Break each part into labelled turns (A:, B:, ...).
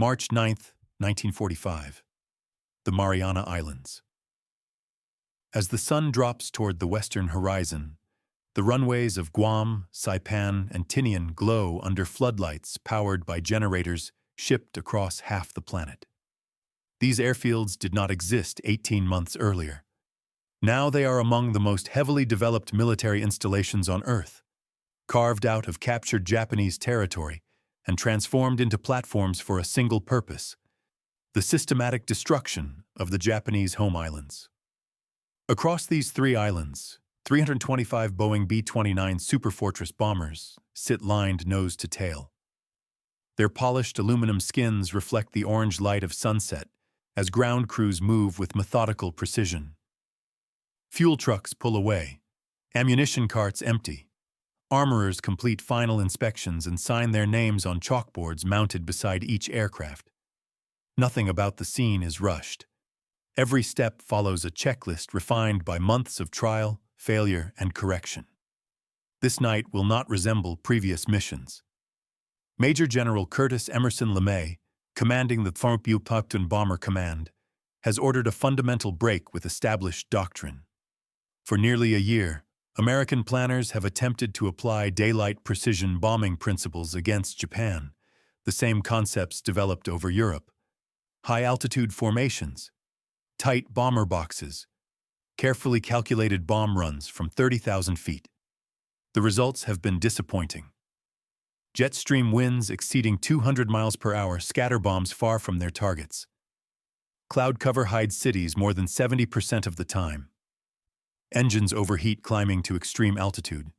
A: March 9, 1945. The Mariana Islands. As the sun drops toward the western horizon, the runways of Guam, Saipan, and Tinian glow under floodlights powered by generators shipped across half the planet. These airfields did not exist 18 months earlier. Now they are among the most heavily developed military installations on Earth, carved out of captured Japanese territory and transformed into platforms for a single purpose: the systematic destruction of the Japanese home islands. Across these three islands, 325 Boeing B-29 Superfortress bombers sit lined nose to tail. Their polished aluminum skins reflect the orange light of sunset as ground crews move with methodical precision. Fuel trucks pull away, ammunition carts empty. Armorers complete final inspections and sign their names on chalkboards mounted beside each aircraft. Nothing about the scene is rushed. Every step follows a checklist refined by months of trial, failure, and correction. This night will not resemble previous missions. Major General Curtis Emerson LeMay, commanding the Firebombing Bomber Command, has ordered a fundamental break with established doctrine. For nearly a year, American planners have attempted to apply daylight precision bombing principles against Japan, the same concepts developed over Europe. High-altitude formations, tight bomber boxes, carefully calculated bomb runs from 30,000 feet. The results have been disappointing. Jet stream winds exceeding 200 miles per hour scatter bombs far from their targets. Cloud cover hides cities more than 70% of the time. Engines overheat climbing to extreme altitude.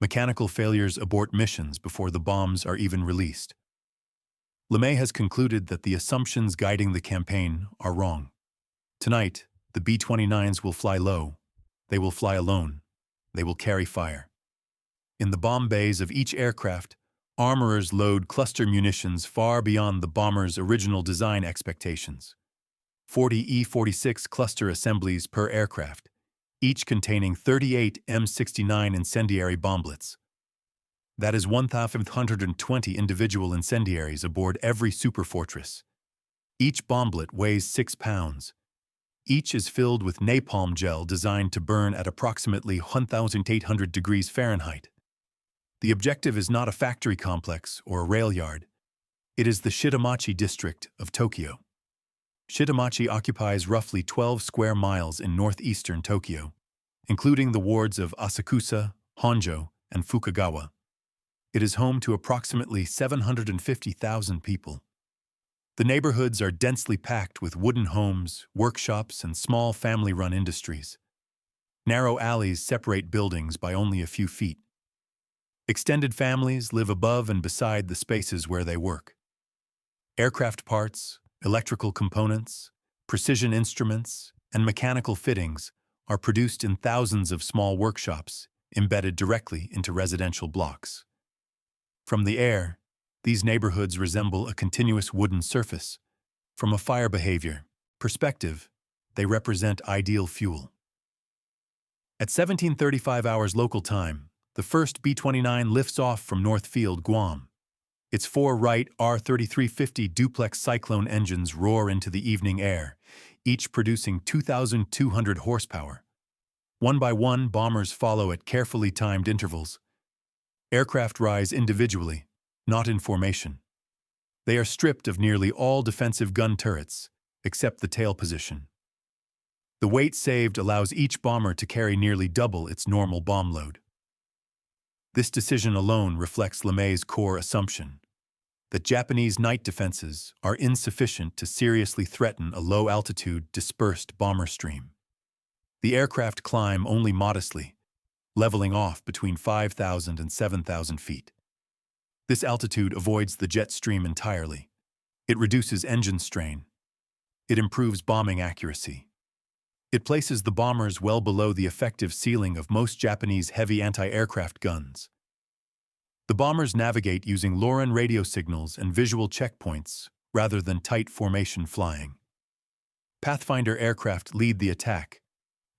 A: Mechanical failures abort missions before the bombs are even released. LeMay has concluded that the assumptions guiding the campaign are wrong. Tonight, the B-29s will fly low. They will fly alone. They will carry fire. In the bomb bays of each aircraft, armorers load cluster munitions far beyond the bomber's original design expectations. 40 E-46 cluster assemblies per aircraft, each containing 38 M69 incendiary bomblets. That is 1,520 individual incendiaries aboard every Superfortress. Each bomblet weighs 6 pounds. Each is filled with napalm gel designed to burn at approximately 1,800 degrees Fahrenheit. The objective is not a factory complex or a rail yard. It is the Shitamachi district of Tokyo. Shitamachi occupies roughly 12 square miles in northeastern Tokyo, including the wards of Asakusa, Honjo, and Fukagawa. It is home to approximately 750,000 people. The neighborhoods are densely packed with wooden homes, workshops, and small family-run industries. Narrow alleys separate buildings by only a few feet. Extended families live above and beside the spaces where they work. Aircraft parts, electrical components, precision instruments, and mechanical fittings are produced in thousands of small workshops embedded directly into residential blocks. From the air, these neighborhoods resemble a continuous wooden surface. From a fire behavior perspective, they represent ideal fuel. At 17:35 hours local time, the first B-29 lifts off from Northfield, Guam. Its four Wright R-3350 duplex Cyclone engines roar into the evening air, each producing 2,200 horsepower. One by one, bombers follow at carefully timed intervals. Aircraft rise individually, not in formation. They are stripped of nearly all defensive gun turrets, except the tail position. The weight saved allows each bomber to carry nearly double its normal bomb load. This decision alone reflects LeMay's core assumption that Japanese night defenses are insufficient to seriously threaten a low-altitude, dispersed bomber stream. The aircraft climb only modestly, leveling off between 5,000 and 7,000 feet. This altitude avoids the jet stream entirely. It reduces engine strain. It improves bombing accuracy. It places the bombers well below the effective ceiling of most Japanese heavy anti-aircraft guns. The bombers navigate using LORAN radio signals and visual checkpoints rather than tight formation flying. Pathfinder aircraft lead the attack,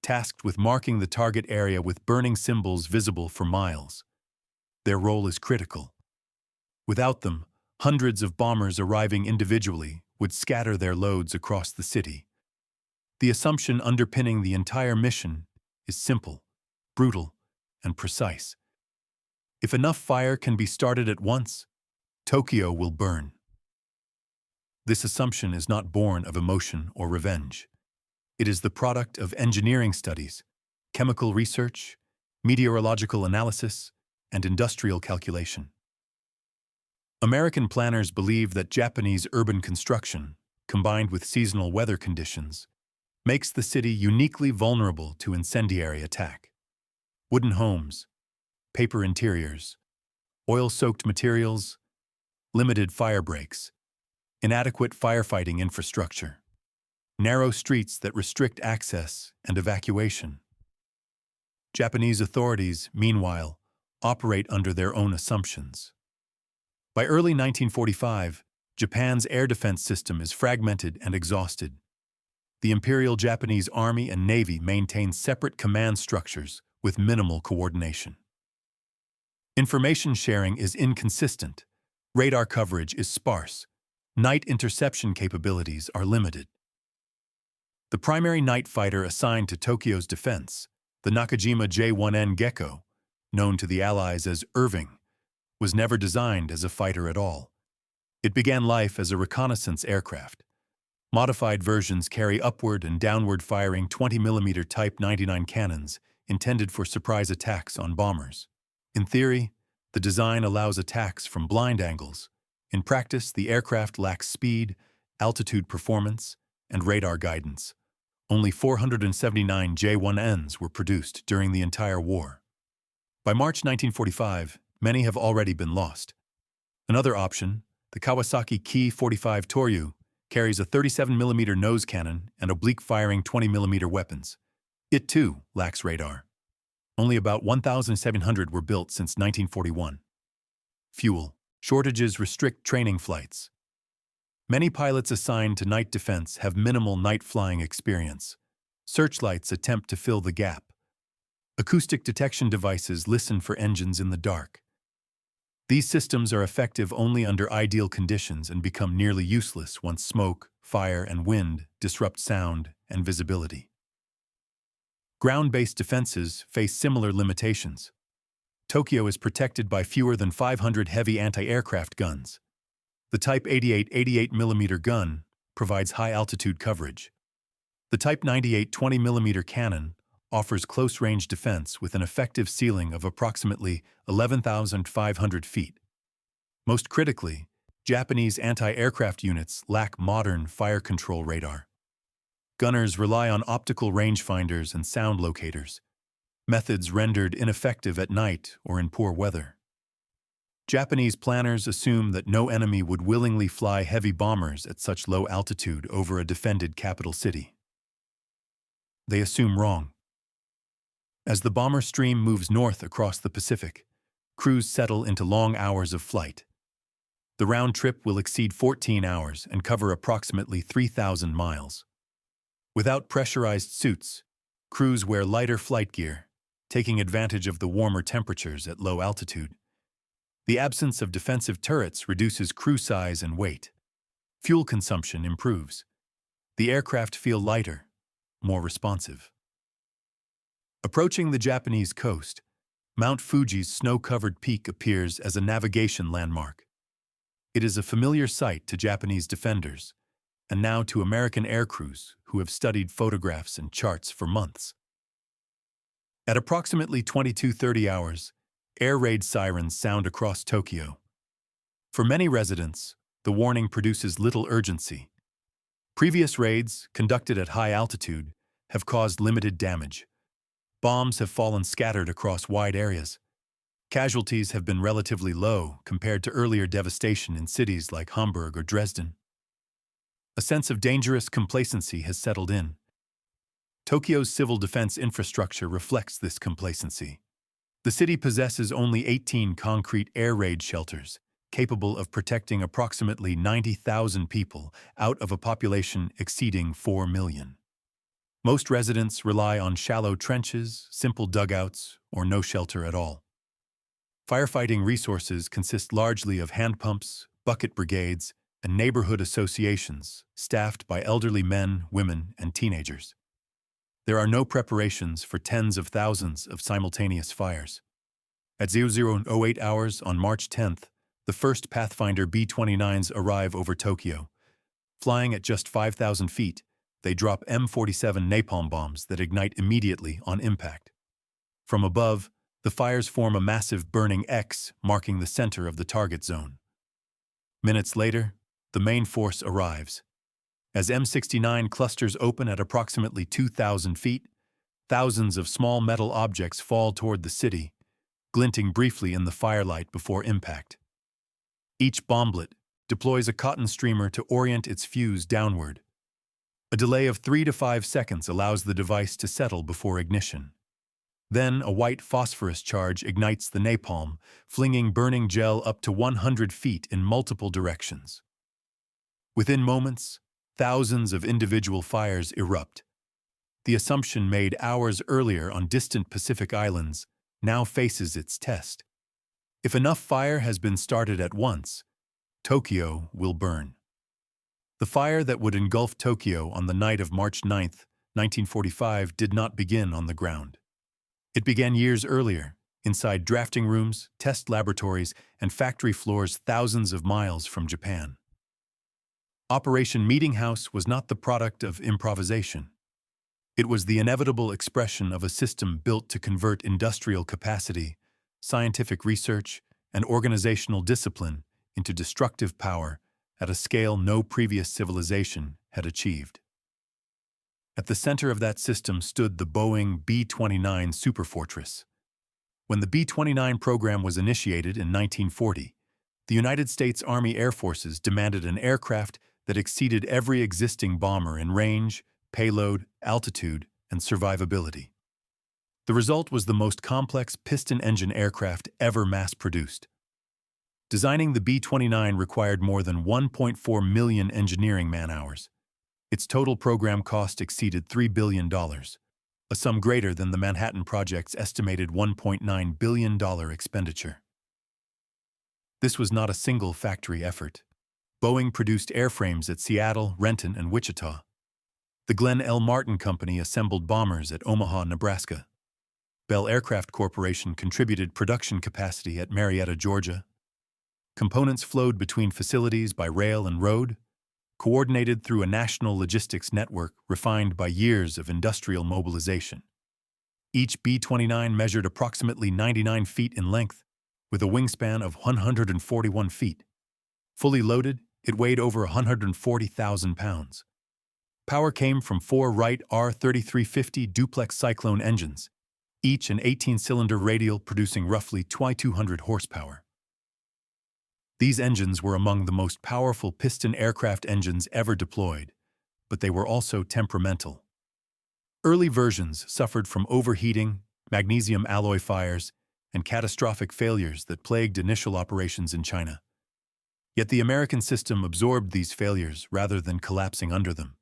A: tasked with marking the target area with burning symbols visible for miles. Their role is critical. Without them, Hundreds of bombers arriving individually would scatter their loads across the city. The assumption underpinning the entire mission is simple, brutal, and precise. If enough fire can be started at once, Tokyo will burn. This assumption is not born of emotion or revenge. It is the product of engineering studies, chemical research, meteorological analysis, and industrial calculation. American planners believe that Japanese urban construction, combined with seasonal weather conditions, makes the city uniquely vulnerable to incendiary attack. Wooden homes, paper interiors, oil-soaked materials, limited fire breaks, inadequate firefighting infrastructure, narrow streets that restrict access and evacuation. Japanese authorities, meanwhile, operate under their own assumptions. By early 1945, Japan's air defense system is fragmented and exhausted. The Imperial Japanese Army and Navy maintain separate command structures with minimal coordination. Information sharing is inconsistent. Radar coverage is sparse. Night interception capabilities are limited. The primary night fighter assigned to Tokyo's defense, the Nakajima J-1N Gecko, known to the Allies as Irving, was never designed as a fighter at all. It began life as a reconnaissance aircraft. Modified versions carry upward and downward firing 20mm Type 99 cannons intended for surprise attacks on bombers. In theory, the design allows attacks from blind angles. In practice, the aircraft lacks speed, altitude performance, and radar guidance. Only 479 J-1Ns were produced during the entire war. By March 1945, many have already been lost. Another option, the Kawasaki Ki-45 Toryu, carries a 37mm nose cannon and oblique-firing 20mm weapons. It, too, lacks radar. Only about 1,700 were built since 1941. Fuel shortages restrict training flights. Many pilots assigned to night defense have minimal night flying experience. Searchlights attempt to fill the gap. Acoustic detection devices listen for engines in the dark. These systems are effective only under ideal conditions and become nearly useless once smoke, fire, and wind disrupt sound and visibility. Ground-based defenses face similar limitations. Tokyo is protected by fewer than 500 heavy anti-aircraft guns. The Type 88 88mm gun provides high-altitude coverage. The Type 98 20mm cannon offers close-range defense with an effective ceiling of approximately 11,500 feet. Most critically, Japanese anti-aircraft units lack modern fire control radar. Gunners rely on optical rangefinders and sound locators, methods rendered ineffective at night or in poor weather. Japanese planners assume that no enemy would willingly fly heavy bombers at such low altitude over a defended capital city. They assume wrong. As the bomber stream moves north across the Pacific, crews settle into long hours of flight. The round trip will exceed 14 hours and cover approximately 3,000 miles. Without pressurized suits, crews wear lighter flight gear, taking advantage of the warmer temperatures at low altitude. The absence of defensive turrets reduces crew size and weight. Fuel consumption improves. The aircraft feel lighter, more responsive. Approaching the Japanese coast, Mount Fuji's snow-covered peak appears as a navigation landmark. It is a familiar sight to Japanese defenders, and now to American aircrews who have studied photographs and charts for months. At approximately 22:30 hours, air raid sirens sound across Tokyo. For many residents, the warning produces little urgency. Previous raids, conducted at high altitude, have caused limited damage. Bombs have fallen scattered across wide areas. Casualties have been relatively low compared to earlier devastation in cities like Hamburg or Dresden. A sense of dangerous complacency has settled in. Tokyo's civil defense infrastructure reflects this complacency. The city possesses only 18 concrete air raid shelters, capable of protecting approximately 90,000 people out of a population exceeding 4 million. Most residents rely on shallow trenches, simple dugouts, or no shelter at all. Firefighting resources consist largely of hand pumps, bucket brigades, and neighborhood associations staffed by elderly men, women, and teenagers. There are no preparations for tens of thousands of simultaneous fires. At 00:08 hours on March 10th, the first Pathfinder B-29s arrive over Tokyo. Flying at just 5,000 feet, they drop M47 napalm bombs that ignite immediately on impact. From above, the fires form a massive burning X marking the center of the target zone. Minutes later, the main force arrives. As M69 clusters open at approximately 2,000 feet, thousands of small metal objects fall toward the city, glinting briefly in the firelight before impact. Each bomblet deploys a cotton streamer to orient its fuse downward. A delay of 3 to 5 seconds allows the device to settle before ignition. Then a white phosphorus charge ignites the napalm, flinging burning gel up to 100 feet in multiple directions. Within moments, thousands of individual fires erupt. The assumption made hours earlier on distant Pacific islands now faces its test. If enough fire has been started at once, Tokyo will burn. The fire that would engulf Tokyo on the night of March 9, 1945, did not begin on the ground. It began years earlier, inside drafting rooms, test laboratories, and factory floors thousands of miles from Japan. Operation Meetinghouse was not the product of improvisation. It was the inevitable expression of a system built to convert industrial capacity, scientific research, and organizational discipline into destructive power at a scale no previous civilization had achieved. At the center of that system stood the Boeing B-29 Superfortress. When the B-29 program was initiated in 1940, the United States Army Air Forces demanded an aircraft that exceeded every existing bomber in range, payload, altitude, and survivability. The result was the most complex piston-engine aircraft ever mass-produced. Designing the B-29 required more than 1.4 million engineering man-hours. Its total program cost exceeded $3 billion, a sum greater than the Manhattan Project's estimated $1.9 billion expenditure. This was not a single factory effort. Boeing produced airframes at Seattle, Renton, and Wichita. The Glenn L. Martin Company assembled bombers at Omaha, Nebraska. Bell Aircraft Corporation contributed production capacity at Marietta, Georgia. Components flowed between facilities by rail and road, coordinated through a national logistics network refined by years of industrial mobilization. Each B-29 measured approximately 99 feet in length, with a wingspan of 141 feet. Fully loaded, it weighed over 140,000 pounds. Power came from 4 Wright R3350 duplex Cyclone engines, each an 18-cylinder radial producing roughly 2,200 horsepower. These engines were among the most powerful piston aircraft engines ever deployed, but they were also temperamental. Early versions suffered from overheating, magnesium alloy fires, and catastrophic failures that plagued initial operations in China. Yet the American system absorbed these failures rather than collapsing under them.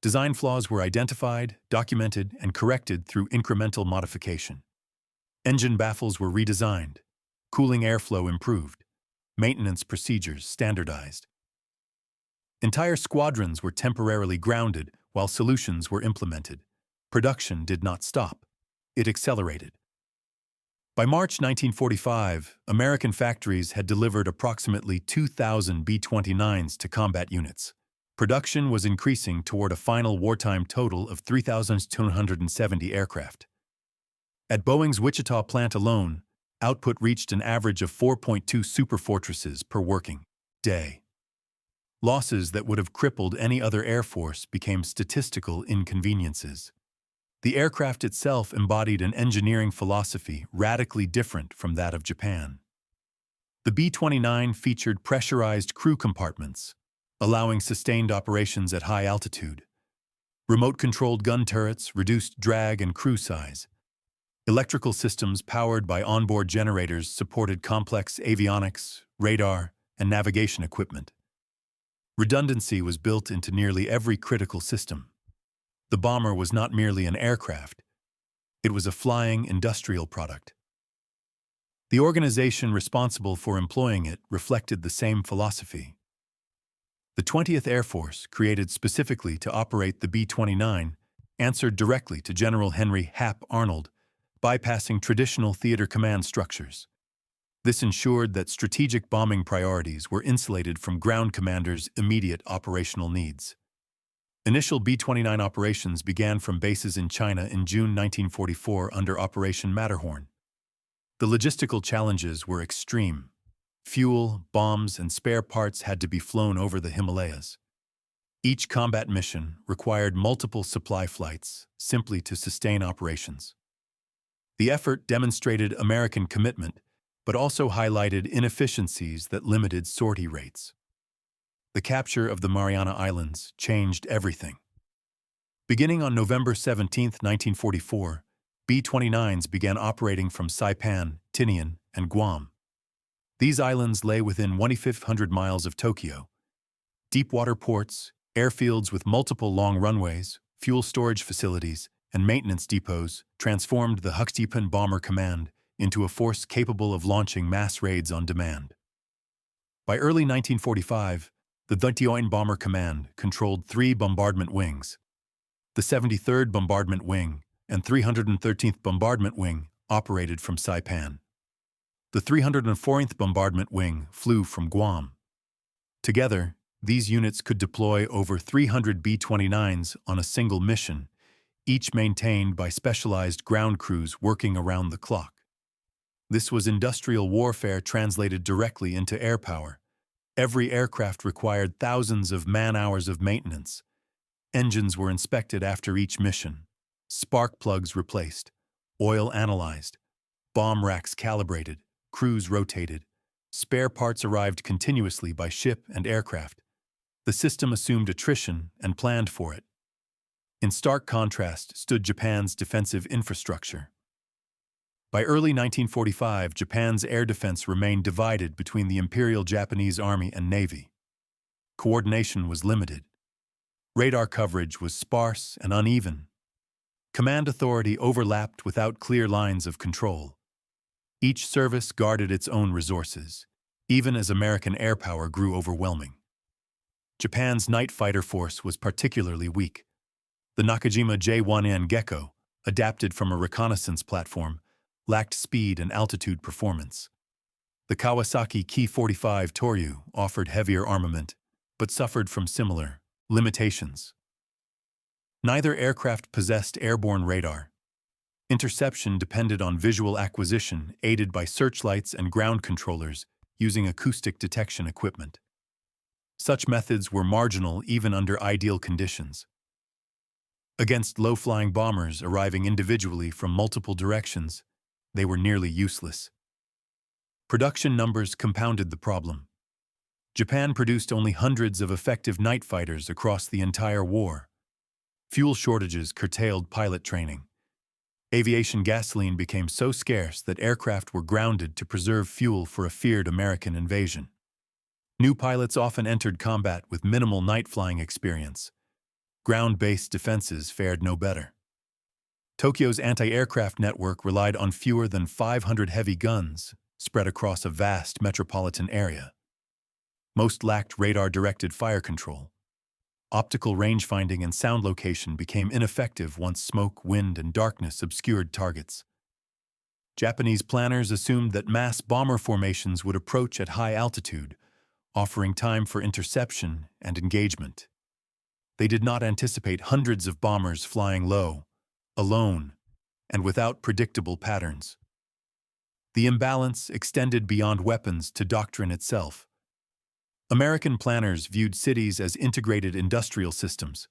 A: Design flaws were identified, documented, and corrected through incremental modification. Engine baffles were redesigned, cooling airflow improved, maintenance procedures standardized. Entire squadrons were temporarily grounded while solutions were implemented. Production did not stop. It accelerated. By March 1945, American factories had delivered approximately 2,000 B-29s to combat units. Production was increasing toward a final wartime total of 3,270 aircraft. At Boeing's Wichita plant alone, output reached an average of 4.2 Superfortresses per working day. Losses that would have crippled any other air force became statistical inconveniences. The aircraft itself embodied an engineering philosophy radically different from that of Japan. The B-29 featured pressurized crew compartments, allowing sustained operations at high altitude. Remote-controlled gun turrets reduced drag and crew size. Electrical systems powered by onboard generators supported complex avionics, radar, and navigation equipment. Redundancy was built into nearly every critical system. The bomber was not merely an aircraft. It was a flying industrial product. The organization responsible for employing it reflected the same philosophy. The 20th Air Force, created specifically to operate the B-29, answered directly to General Henry Hap Arnold, bypassing traditional theater command structures. This ensured that strategic bombing priorities were insulated from ground commanders' immediate operational needs. Initial B-29 operations began from bases in China in June 1944 under Operation Matterhorn. The logistical challenges were extreme. Fuel, bombs, and spare parts had to be flown over the Himalayas. Each combat mission required multiple supply flights simply to sustain operations. The effort demonstrated American commitment, but also highlighted inefficiencies that limited sortie rates. The capture of the Mariana Islands changed everything. Beginning on November 17, 1944, B-29s began operating from Saipan, Tinian, and Guam. These islands lay within 1,500 miles of Tokyo. Deep-water ports, airfields with multiple long runways, fuel storage facilities, and maintenance depots transformed the Huxtipan Bomber Command into a force capable of launching mass raids on demand. By early 1945, the 29 Bomber Command controlled 3 bombardment wings. The 73rd Bombardment Wing and 313th Bombardment Wing operated from Saipan. The 304th Bombardment Wing flew from Guam. Together, these units could deploy over 300 B-29s on a single mission, each maintained by specialized ground crews working around the clock. This was industrial warfare translated directly into air power. Every aircraft required thousands of man-hours of maintenance. Engines were inspected after each mission, spark plugs replaced, oil analyzed, bomb racks calibrated, crews rotated. Spare parts arrived continuously by ship and aircraft. The system assumed attrition and planned for it. In stark contrast stood Japan's defensive infrastructure. By early 1945, Japan's air defense remained divided between the Imperial Japanese Army and Navy. Coordination was limited. Radar coverage was sparse and uneven. Command authority overlapped without clear lines of control. Each service guarded its own resources, even as American air power grew overwhelming. Japan's night fighter force was particularly weak. The Nakajima J-1N Gecko, adapted from a reconnaissance platform, lacked speed and altitude performance. The Kawasaki Ki-45 Toryu offered heavier armament, but suffered from similar limitations. Neither aircraft possessed airborne radar. Interception depended on visual acquisition aided by searchlights and ground controllers using acoustic detection equipment. Such methods were marginal even under ideal conditions. Against low-flying bombers arriving individually from multiple directions, they were nearly useless. Production numbers compounded the problem. Japan produced only hundreds of effective night fighters across the entire war. Fuel shortages curtailed pilot training. Aviation gasoline became so scarce that aircraft were grounded to preserve fuel for a feared American invasion. New pilots often entered combat with minimal night flying experience. Ground-based defenses fared no better. Tokyo's anti-aircraft network relied on fewer than 500 heavy guns spread across a vast metropolitan area. Most lacked radar-directed fire control. Optical range-finding and sound location became ineffective once smoke, wind, and darkness obscured targets. Japanese planners assumed that mass bomber formations would approach at high altitude, offering time for interception and engagement. They did not anticipate hundreds of bombers flying low, alone, and without predictable patterns. The imbalance extended beyond weapons to doctrine itself. American planners viewed cities as integrated industrial systems.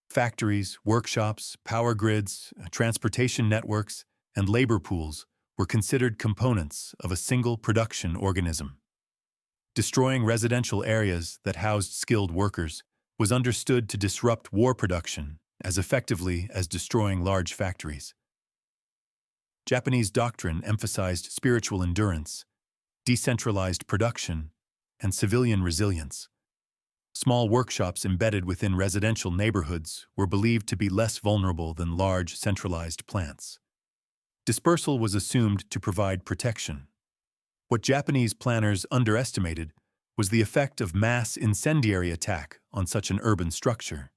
A: Factories, workshops, power grids, transportation networks, and labor pools were considered components of a single production organism. Destroying residential areas that housed skilled workers was understood to disrupt war production as effectively as destroying large factories. Japanese doctrine emphasized spiritual endurance, decentralized production, and civilian resilience. Small workshops embedded within residential neighborhoods were believed to be less vulnerable than large, centralized plants. Dispersal was assumed to provide protection. What Japanese planners underestimated was the effect of mass incendiary attack on such an urban structure.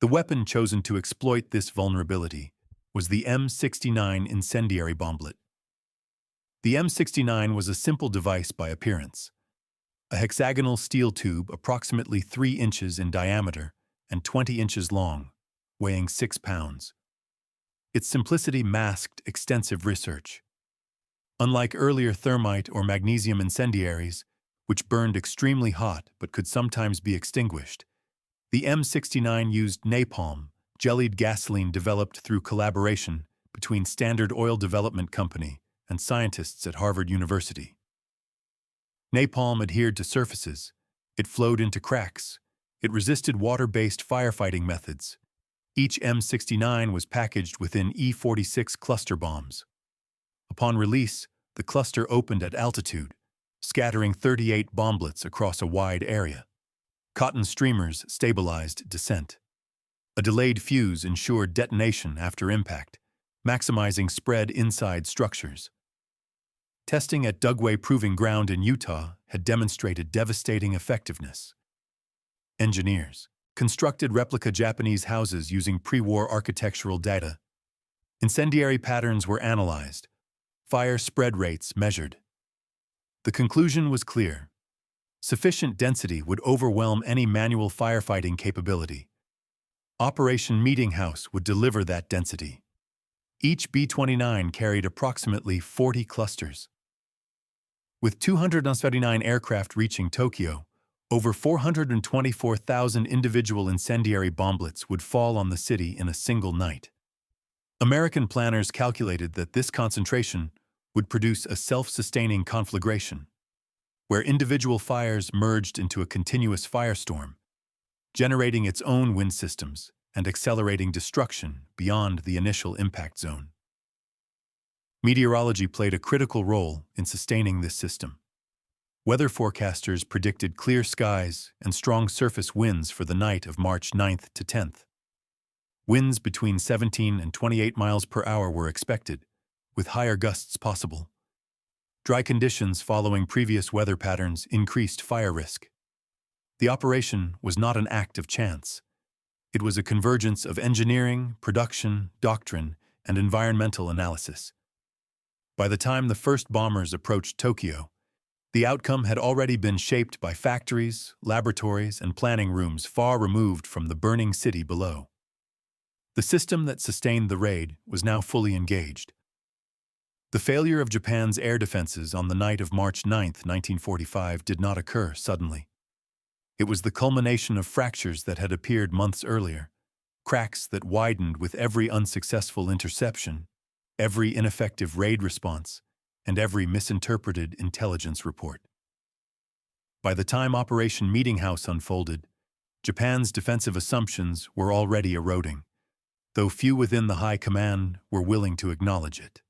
A: The weapon chosen to exploit this vulnerability was the M69 incendiary bomblet. The M69 was a simple device by appearance. A hexagonal steel tube approximately 3 inches in diameter and 20 inches long, weighing 6 pounds. Its simplicity masked extensive research. Unlike earlier thermite or magnesium incendiaries, which burned extremely hot but could sometimes be extinguished, the M69 used napalm, jellied gasoline developed through collaboration between Standard Oil Development Company and scientists at Harvard University. Napalm adhered to surfaces, it flowed into cracks, it resisted water-based firefighting methods. Each M69 was packaged within E-46 cluster bombs. Upon release, the cluster opened at altitude, scattering 38 bomblets across a wide area. Cotton streamers stabilized descent. A delayed fuse ensured detonation after impact, maximizing spread inside structures. Testing at Dugway Proving Ground in Utah had demonstrated devastating effectiveness. Engineers constructed replica Japanese houses using pre-war architectural data. Incendiary patterns were analyzed, fire spread rates measured. The conclusion was clear. Sufficient density would overwhelm any manual firefighting capability. Operation Meetinghouse would deliver that density. Each B-29 carried approximately 40 clusters. With 239 aircraft reaching Tokyo, over 424,000 individual incendiary bomblets would fall on the city in a single night. American planners calculated that this concentration would produce a self-sustaining conflagration, where individual fires merged into a continuous firestorm, generating its own wind systems and accelerating destruction beyond the initial impact zone. Meteorology played a critical role in sustaining this system. Weather forecasters predicted clear skies and strong surface winds for the night of March 9th to 10th. Winds between 17 and 28 miles per hour were expected, with higher gusts possible. Dry conditions following previous weather patterns increased fire risk. The operation was not an act of chance. It was a convergence of engineering, production, doctrine, and environmental analysis. By the time the first bombers approached Tokyo, the outcome had already been shaped by factories, laboratories, and planning rooms far removed from the burning city below. The system that sustained the raid was now fully engaged. The failure of Japan's air defenses on the night of March 9, 1945, did not occur suddenly. It was the culmination of fractures that had appeared months earlier, cracks that widened with every unsuccessful interception, every ineffective raid response, and every misinterpreted intelligence report. By the time Operation Meetinghouse unfolded, Japan's defensive assumptions were already eroding, though few within the high command were willing to acknowledge it.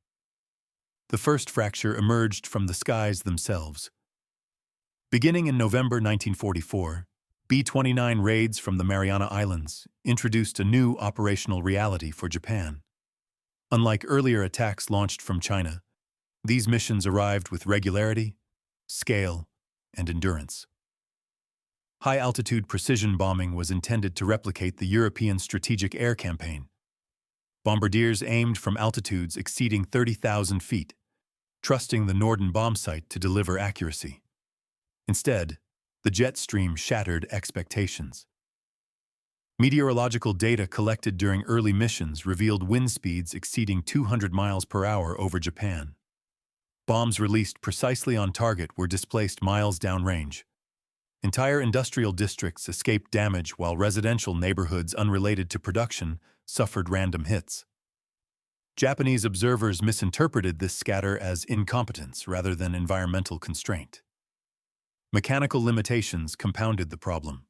A: The first fracture emerged from the skies themselves. Beginning in November 1944, B-29 raids from the Mariana Islands introduced a new operational reality for Japan. Unlike earlier attacks launched from China, these missions arrived with regularity, scale, and endurance. High-altitude precision bombing was intended to replicate the European Strategic Air Campaign. Bombardiers aimed from altitudes exceeding 30,000 feet, trusting the Norden bomb site to deliver accuracy. Instead, the jet stream shattered expectations. Meteorological data collected during early missions revealed wind speeds exceeding 200 miles per hour over Japan. Bombs released precisely on target were displaced miles downrange. Entire industrial districts escaped damage while residential neighborhoods unrelated to production suffered random hits. Japanese observers misinterpreted this scatter as incompetence rather than environmental constraint. Mechanical limitations compounded the problem.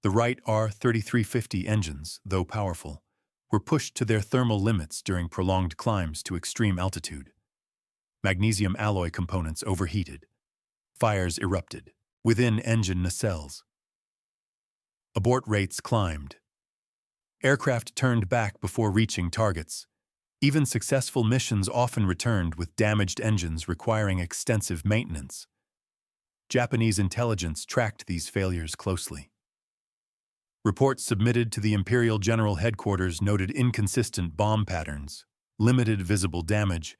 A: The Wright R-3350 engines, though powerful, were pushed to their thermal limits during prolonged climbs to extreme altitude. Magnesium alloy components overheated. Fires erupted within engine nacelles. Abort rates climbed. Aircraft turned back before reaching targets. Even successful missions often returned with damaged engines requiring extensive maintenance. Japanese intelligence tracked these failures closely. Reports submitted to the Imperial General Headquarters noted inconsistent bomb patterns, limited visible damage,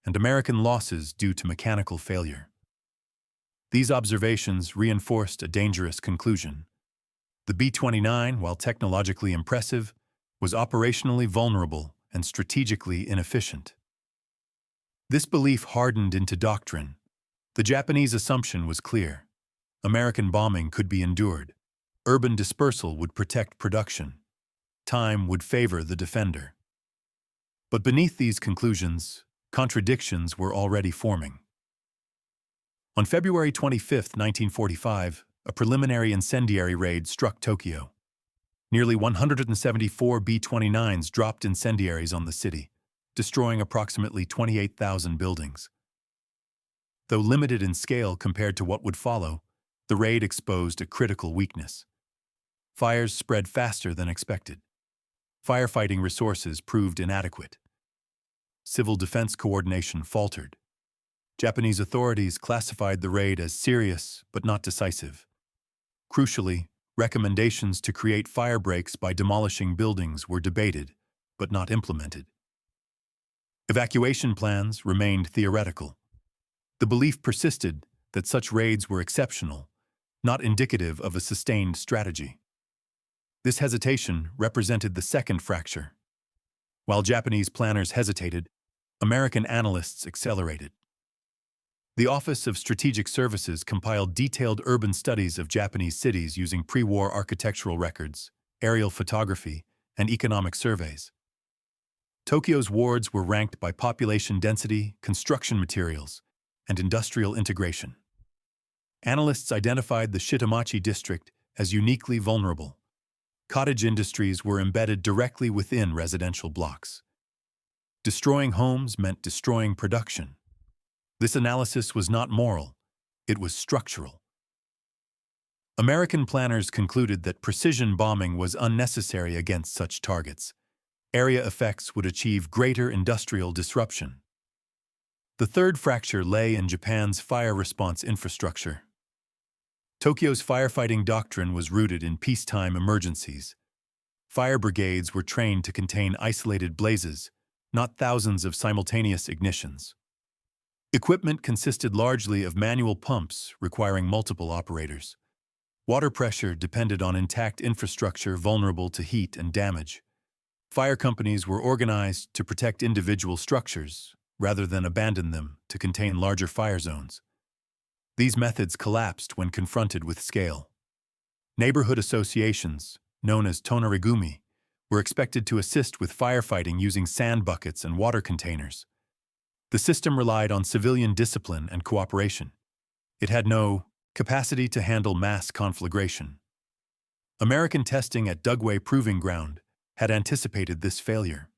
A: and American losses due to mechanical failure. These observations reinforced a dangerous conclusion. The B-29, while technologically impressive, was operationally vulnerable and strategically inefficient. This belief hardened into doctrine. The Japanese assumption was clear. American bombing could be endured. Urban dispersal would protect production. Time would favor the defender. But beneath these conclusions, contradictions were already forming. On February 25, 1945, a preliminary incendiary raid struck Tokyo. Nearly 174 B-29s dropped incendiaries on the city, destroying approximately 28,000 buildings. Though limited in scale compared to what would follow, the raid exposed a critical weakness. Fires spread faster than expected. Firefighting resources proved inadequate. Civil defense coordination faltered. Japanese authorities classified the raid as serious but not decisive. Crucially, recommendations to create fire breaks by demolishing buildings were debated, but not implemented. Evacuation plans remained theoretical. The belief persisted that such raids were exceptional, not indicative of a sustained strategy. This hesitation represented the second fracture. While Japanese planners hesitated, American analysts accelerated. The Office of Strategic Services compiled detailed urban studies of Japanese cities using pre-war architectural records, aerial photography, and economic surveys. Tokyo's wards were ranked by population density, construction materials, and industrial integration. Analysts identified the Shitamachi district as uniquely vulnerable. Cottage industries were embedded directly within residential blocks. Destroying homes meant destroying production. This analysis was not moral, it was structural. American planners concluded that precision bombing was unnecessary against such targets. Area effects would achieve greater industrial disruption. The third fracture lay in Japan's fire response infrastructure. Tokyo's firefighting doctrine was rooted in peacetime emergencies. Fire brigades were trained to contain isolated blazes, not thousands of simultaneous ignitions. Equipment consisted largely of manual pumps requiring multiple operators. Water pressure depended on intact infrastructure vulnerable to heat and damage. Fire companies were organized to protect individual structures rather than abandon them to contain larger fire zones. These methods collapsed when confronted with scale. Neighborhood associations, known as tonarigumi, were expected to assist with firefighting using sand buckets and water containers. The system relied on civilian discipline and cooperation. It had no capacity to handle mass conflagration. American testing at Dugway Proving Ground had anticipated this failure.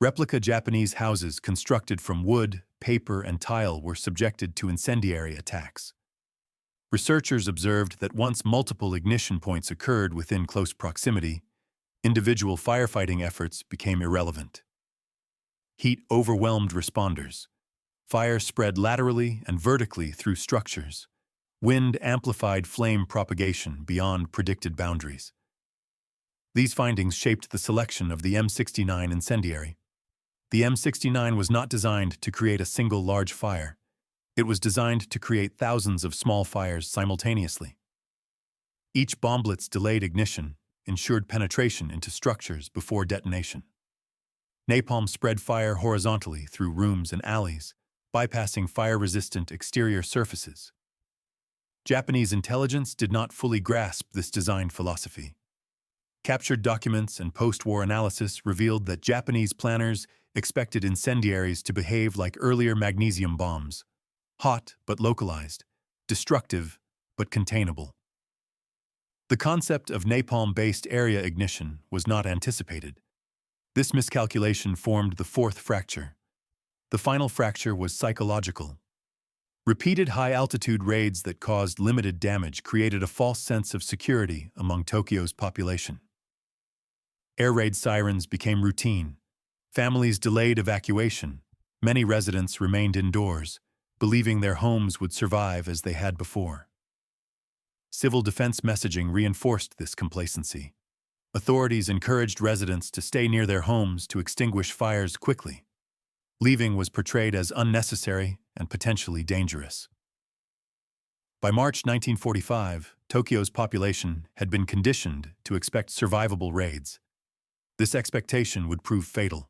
A: Replica Japanese houses constructed from wood, paper, and tile were subjected to incendiary attacks. Researchers observed that once multiple ignition points occurred within close proximity, individual firefighting efforts became irrelevant. Heat overwhelmed responders. Fire spread laterally and vertically through structures. Wind amplified flame propagation beyond predicted boundaries. These findings shaped the selection of the M69 incendiary. The M69 was not designed to create a single large fire. It was designed to create thousands of small fires simultaneously. Each bomblet's delayed ignition ensured penetration into structures before detonation. Napalm spread fire horizontally through rooms and alleys, bypassing fire-resistant exterior surfaces. Japanese intelligence did not fully grasp this design philosophy. Captured documents and post-war analysis revealed that Japanese planners expected incendiaries to behave like earlier magnesium bombs, hot but localized, destructive but containable. The concept of napalm-based area ignition was not anticipated. This miscalculation formed the fourth fracture. The final fracture was psychological. Repeated high-altitude raids that caused limited damage created a false sense of security among Tokyo's population. Air raid sirens became routine. Families delayed evacuation. Many residents remained indoors, believing their homes would survive as they had before. Civil defense messaging reinforced this complacency. Authorities encouraged residents to stay near their homes to extinguish fires quickly. Leaving was portrayed as unnecessary and potentially dangerous. By March 1945, Tokyo's population had been conditioned to expect survivable raids. This expectation would prove fatal.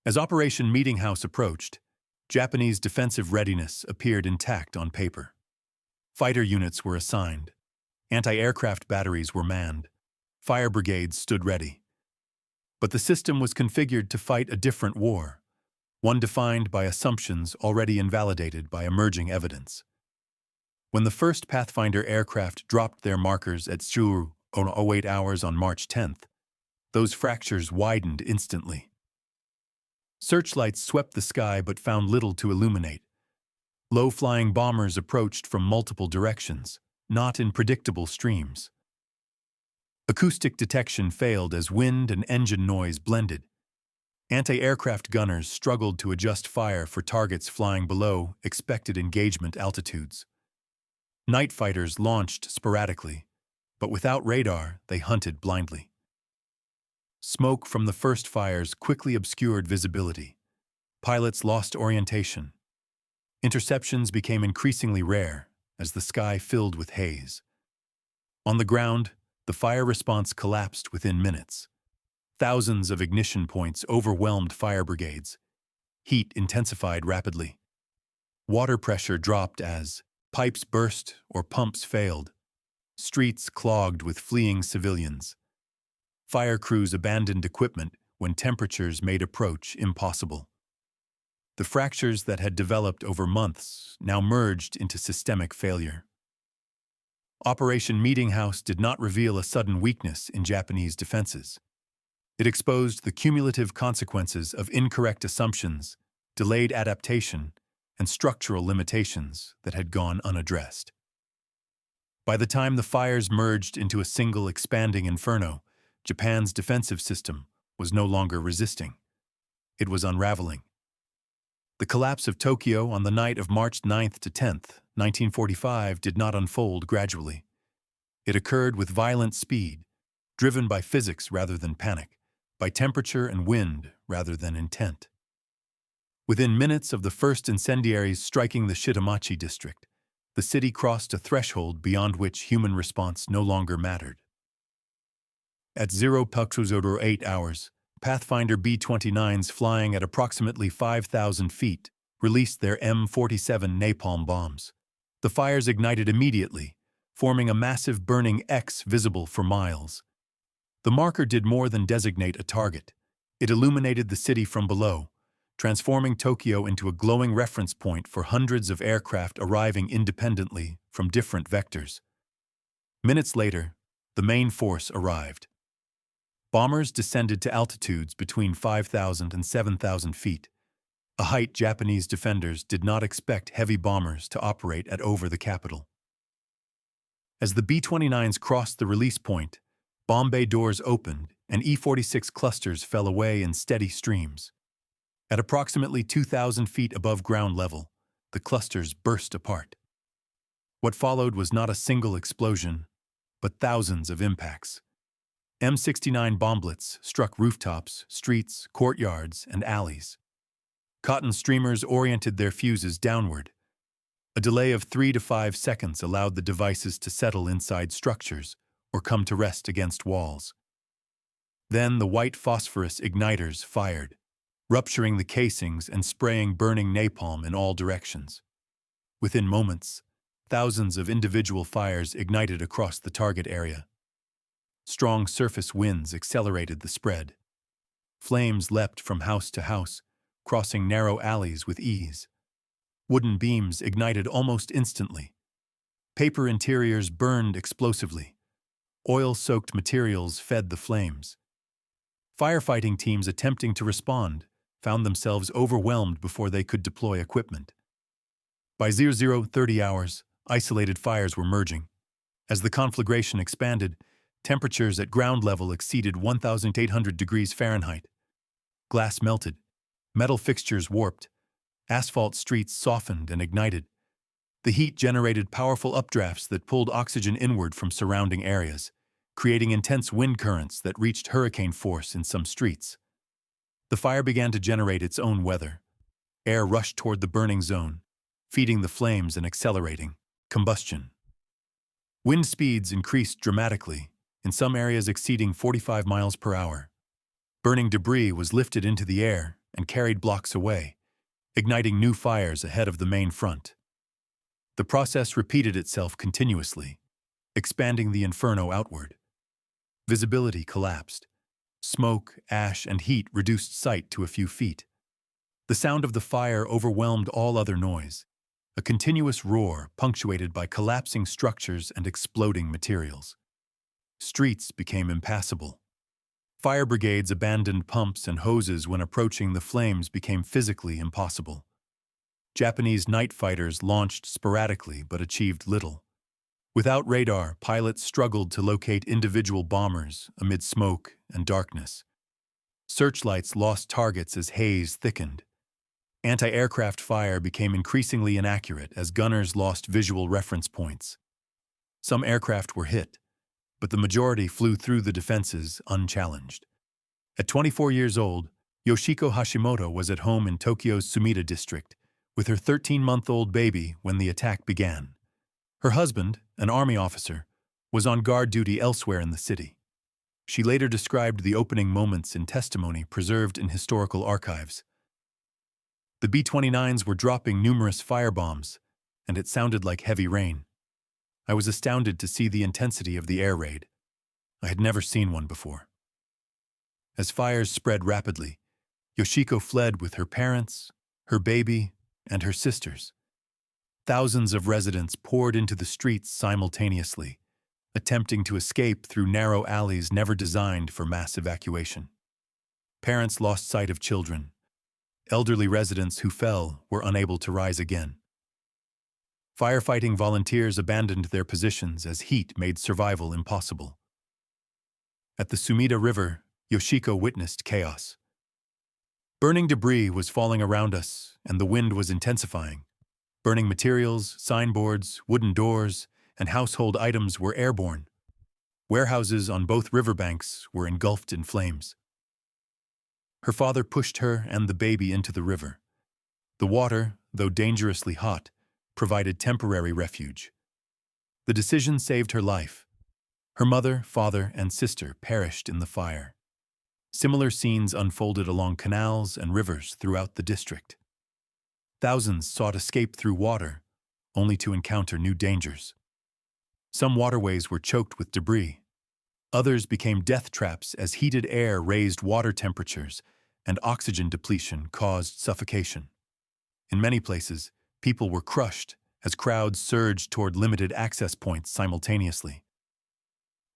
A: As Operation Meetinghouse approached, Japanese defensive readiness appeared intact on paper. Fighter units were assigned. Anti-aircraft batteries were manned. Fire brigades stood ready. But the system was configured to fight a different war, one defined by assumptions already invalidated by emerging evidence. When the first Pathfinder aircraft dropped their markers at Tsuru 08 hours on March 10th, those fractures widened instantly. Searchlights swept the sky but found little to illuminate. Low-flying bombers approached from multiple directions, not in predictable streams. Acoustic detection failed as wind and engine noise blended. Anti-aircraft gunners struggled to adjust fire for targets flying below expected engagement altitudes. Night fighters launched sporadically, but without radar, they hunted blindly. Smoke from the first fires quickly obscured visibility. Pilots lost orientation. Interceptions became increasingly rare as the sky filled with haze. On the ground, the fire response collapsed within minutes. Thousands of ignition points overwhelmed fire brigades. Heat intensified rapidly. Water pressure dropped as pipes burst or pumps failed. Streets clogged with fleeing civilians. Fire crews abandoned equipment when temperatures made approach impossible. The fractures that had developed over months now merged into systemic failure. Operation Meetinghouse did not reveal a sudden weakness in Japanese defenses. It exposed the cumulative consequences of incorrect assumptions, delayed adaptation, and structural limitations that had gone unaddressed. By the time the fires merged into a single expanding inferno, Japan's defensive system was no longer resisting. It was unraveling. The collapse of Tokyo on the night of March 9th to 10th, 1945, did not unfold gradually. It occurred with violent speed, driven by physics rather than panic, by temperature and wind rather than intent. Within minutes of the first incendiaries striking the Shitamachi district, the city crossed a threshold beyond which human response no longer mattered. At 08 hours, Pathfinder B-29s flying at approximately 5,000 feet released their M47 napalm bombs. The fires ignited immediately, forming a massive burning X visible for miles. The marker did more than designate a target. It illuminated the city from below, transforming Tokyo into a glowing reference point for hundreds of aircraft arriving independently from different vectors. Minutes later, the main force arrived. Bombers descended to altitudes between 5,000 and 7,000 feet, a height Japanese defenders did not expect heavy bombers to operate at over the capital. As the B-29s crossed the release point, bomb bay doors opened and E-46 clusters fell away in steady streams. At approximately 2,000 feet above ground level, the clusters burst apart. What followed was not a single explosion, but thousands of impacts. M69 bomblets struck rooftops, streets, courtyards, and alleys. Cotton streamers oriented their fuses downward. A delay of 3 to 5 seconds allowed the devices to settle inside structures or come to rest against walls. Then the white phosphorus igniters fired, rupturing the casings and spraying burning napalm in all directions. Within moments, thousands of individual fires ignited across the target area. Strong surface winds accelerated the spread. Flames leapt from house to house, crossing narrow alleys with ease. Wooden beams ignited almost instantly. Paper interiors burned explosively. Oil-soaked materials fed the flames. Firefighting teams attempting to respond found themselves overwhelmed before they could deploy equipment. By 00:30 hours, isolated fires were merging. As the conflagration expanded, temperatures at ground level exceeded 1,800 degrees Fahrenheit. Glass melted, metal fixtures warped, asphalt streets softened and ignited. The heat generated powerful updrafts that pulled oxygen inward from surrounding areas, creating intense wind currents that reached hurricane force in some streets. The fire began to generate its own weather. Air rushed toward the burning zone, feeding the flames and accelerating combustion. Wind speeds increased dramatically, in some areas exceeding 45 miles per hour. Burning debris was lifted into the air and carried blocks away, igniting new fires ahead of the main front. The process repeated itself continuously, expanding the inferno outward. Visibility collapsed. Smoke, ash, and heat reduced sight to a few feet. The sound of the fire overwhelmed all other noise, a continuous roar punctuated by collapsing structures and exploding materials. Streets became impassable. Fire brigades abandoned pumps and hoses when approaching the flames became physically impossible. Japanese night fighters launched sporadically but achieved little. Without radar, pilots struggled to locate individual bombers amid smoke and darkness. Searchlights lost targets as haze thickened. Anti-aircraft fire became increasingly inaccurate as gunners lost visual reference points. Some aircraft were hit, but the majority flew through the defenses unchallenged. At 24 years old, Yoshiko Hashimoto was at home in Tokyo's Sumida district with her 13-month-old baby when the attack began. Her husband, an army officer, was on guard duty elsewhere in the city. She later described the opening moments in testimony preserved in historical archives. The B-29s were dropping numerous firebombs, and it sounded like heavy rain. I was astounded to see the intensity of the air raid. I had never seen one before. As fires spread rapidly, Yoshiko fled with her parents, her baby, and her sisters. Thousands of residents poured into the streets simultaneously, attempting to escape through narrow alleys never designed for mass evacuation. Parents lost sight of children. Elderly residents who fell were unable to rise again. Firefighting volunteers abandoned their positions as heat made survival impossible. At the Sumida River, Yoshiko witnessed chaos. Burning debris was falling around us, and the wind was intensifying. Burning materials, signboards, wooden doors, and household items were airborne. Warehouses on both riverbanks were engulfed in flames. Her father pushed her and the baby into the river. The water, though dangerously hot, provided temporary refuge. The decision saved her life. Her mother, father, and sister perished in the fire. Similar scenes unfolded along canals and rivers throughout the district. Thousands sought escape through water, only to encounter new dangers. Some waterways were choked with debris. Others became death traps as heated air raised water temperatures and oxygen depletion caused suffocation. In many places, people were crushed as crowds surged toward limited access points simultaneously.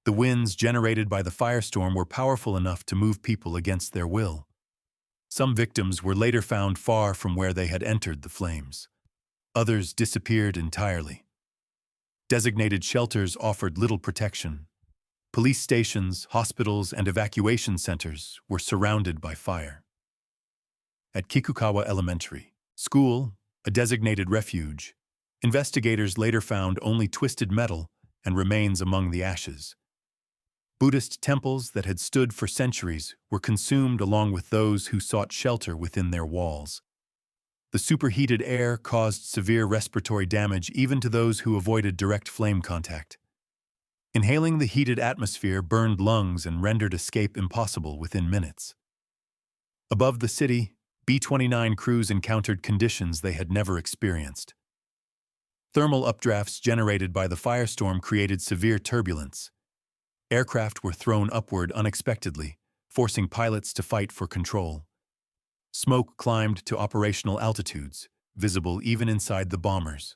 A: The winds generated by the firestorm were powerful enough to move people against their will. Some victims were later found far from where they had entered the flames. Others disappeared entirely. Designated shelters offered little protection. Police stations, hospitals, and evacuation centers were surrounded by fire. At Kikukawa Elementary School, a designated refuge, investigators later found only twisted metal and remains among the ashes. Buddhist temples that had stood for centuries were consumed along with those who sought shelter within their walls. The superheated air caused severe respiratory damage even to those who avoided direct flame contact. Inhaling the heated atmosphere burned lungs and rendered escape impossible within minutes. Above the city, B-29 crews encountered conditions they had never experienced. Thermal updrafts generated by the firestorm created severe turbulence. Aircraft were thrown upward unexpectedly, forcing pilots to fight for control. Smoke climbed to operational altitudes, visible even inside the bombers.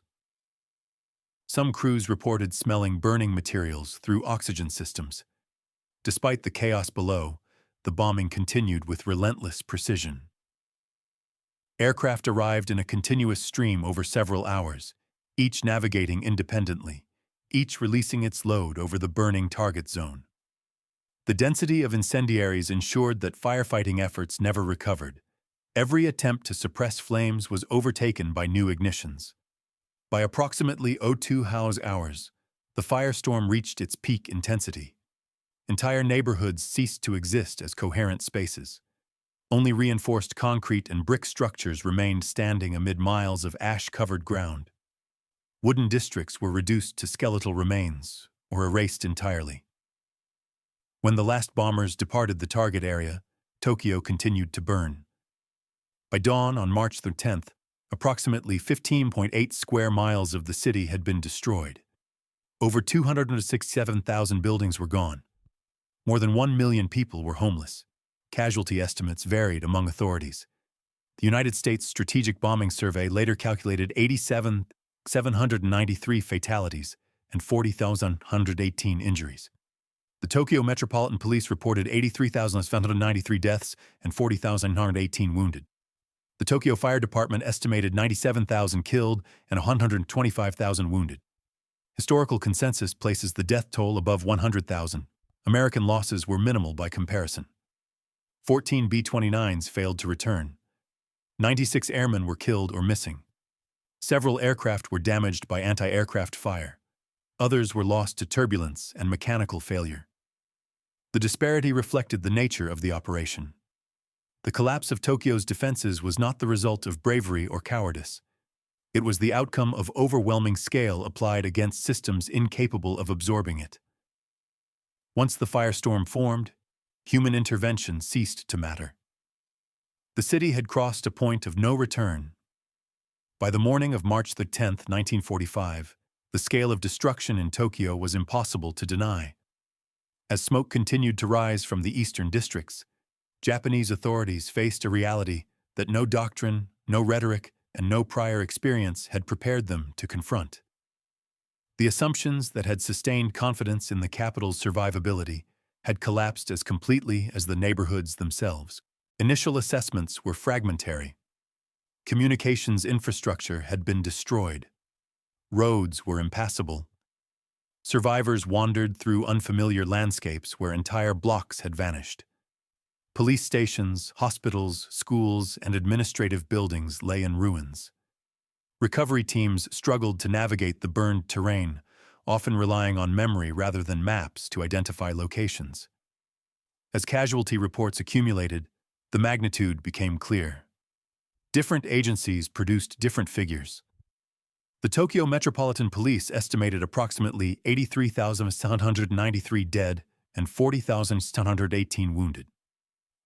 A: Some crews reported smelling burning materials through oxygen systems. Despite the chaos below, the bombing continued with relentless precision. Aircraft arrived in a continuous stream over several hours, each navigating independently, each releasing its load over the burning target zone. The density of incendiaries ensured that firefighting efforts never recovered. Every attempt to suppress flames was overtaken by new ignitions. By approximately 02 hours, the firestorm reached its peak intensity. Entire neighborhoods ceased to exist as coherent spaces. Only reinforced concrete and brick structures remained standing amid miles of ash-covered ground. Wooden districts were reduced to skeletal remains or erased entirely. When the last bombers departed the target area, Tokyo continued to burn. By dawn on March 10th, approximately 15.8 square miles of the city had been destroyed. Over 267,000 buildings were gone. More than 1 million people were homeless. Casualty estimates varied among authorities. The United States Strategic Bombing Survey later calculated 87,793 fatalities and 40,118 injuries. The Tokyo Metropolitan Police reported 83,793 deaths and 40,118 wounded. The Tokyo Fire Department estimated 97,000 killed and 125,000 wounded. Historical consensus places the death toll above 100,000. American losses were minimal by comparison. 14 B-29s failed to return. 96 airmen were killed or missing. Several aircraft were damaged by anti-aircraft fire. Others were lost to turbulence and mechanical failure. The disparity reflected the nature of the operation. The collapse of Tokyo's defenses was not the result of bravery or cowardice. It was the outcome of overwhelming scale applied against systems incapable of absorbing it. Once the firestorm formed, human intervention ceased to matter. The city had crossed a point of no return. By the morning of March 10th, 1945, the scale of destruction in Tokyo was impossible to deny. As smoke continued to rise from the eastern districts, Japanese authorities faced a reality that no doctrine, no rhetoric, and no prior experience had prepared them to confront. The assumptions that had sustained confidence in the capital's survivability had collapsed as completely as the neighborhoods themselves. Initial assessments were fragmentary. Communications infrastructure had been destroyed. Roads were impassable. Survivors wandered through unfamiliar landscapes where entire blocks had vanished. Police stations, hospitals, schools, and administrative buildings lay in ruins. Recovery teams struggled to navigate the burned terrain, often relying on memory rather than maps to identify locations. As casualty reports accumulated, the magnitude became clear. Different agencies produced different figures. The Tokyo Metropolitan Police estimated approximately 83,793 dead and 40,718 wounded.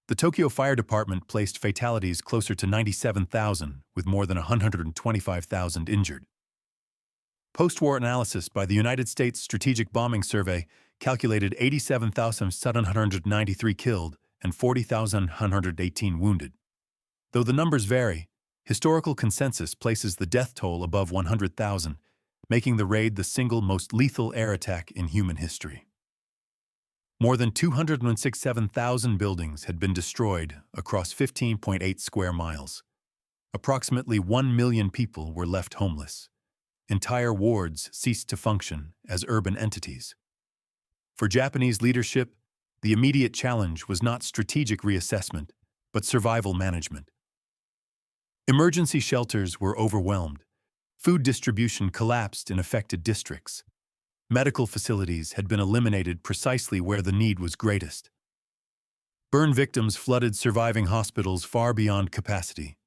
A: The Tokyo Fire Department placed fatalities closer to 97,000, with more than 125,000 injured. Post-war analysis by the United States Strategic Bombing Survey calculated 87,793 killed and 40,118 wounded. Though the numbers vary, historical consensus places the death toll above 100,000, making the raid the single most lethal air attack in human history. More than 267,000 buildings had been destroyed across 15.8 square miles. Approximately 1 million people were left homeless. Entire wards ceased to function as urban entities. For Japanese leadership, the immediate challenge was not strategic reassessment, but survival management. Emergency shelters were overwhelmed. Food distribution collapsed in affected districts. Medical facilities had been eliminated precisely where the need was greatest. Burn victims flooded surviving hospitals far beyond capacity.